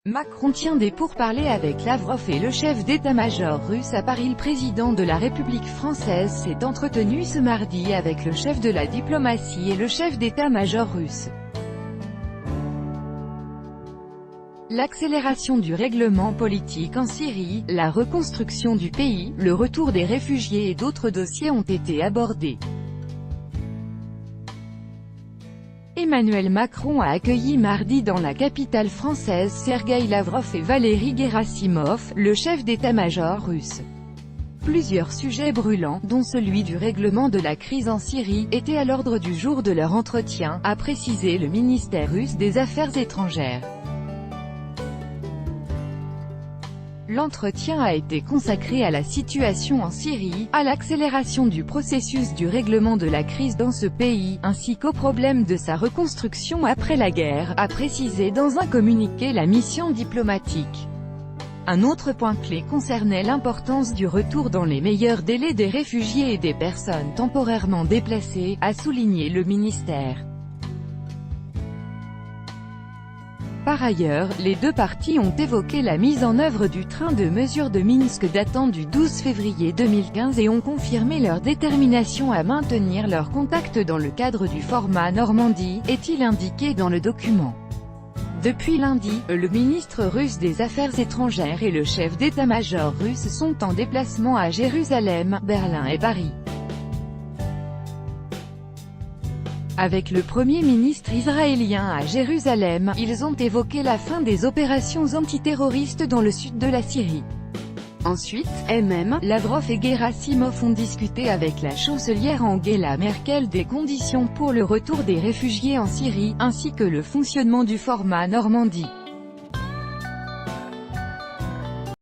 Macron tient des pourparlers avec Lavrov et le chef d'état-major russe à Paris. Le président de la République française s'est entretenu ce mardi avec le chef de la diplomatie et le chef d'état-major russe. L'accélération du règlement politique en Syrie, la reconstruction du pays, le retour des réfugiés et d'autres dossiers ont été abordés. Emmanuel Macron a accueilli mardi dans la capitale française Sergueï Lavrov et Valéry Gerassimov, le chef d'état-major russe. Plusieurs sujets brûlants, dont celui du règlement de la crise en Syrie, étaient à l'ordre du jour de leur entretien, a précisé le ministère russe des Affaires étrangères. L'entretien a été consacré à la situation en Syrie, à l'accélération du processus du règlement de la crise dans ce pays, ainsi qu'au problème de sa reconstruction après la guerre, a précisé dans un communiqué la mission diplomatique. Un autre point clé concernait l'importance du retour dans les meilleurs délais des réfugiés et des personnes temporairement déplacées, a souligné le ministère. Par ailleurs, les deux parties ont évoqué la mise en œuvre du train de mesures de Minsk datant du 12 février 2015 et ont confirmé leur détermination à maintenir leurs contacts dans le cadre du format Normandie, est-il indiqué dans le document. Depuis lundi, le ministre russe des Affaires étrangères et le chef d'état-major russe sont en déplacement à Jérusalem, Berlin et Paris. Avec le Premier ministre israélien à Jérusalem, ils ont évoqué la fin des opérations antiterroristes dans le sud de la Syrie. Ensuite, Lavrov et Gerassimov ont discuté avec la chancelière Angela Merkel des conditions pour le retour des réfugiés en Syrie, ainsi que le fonctionnement du format Normandie.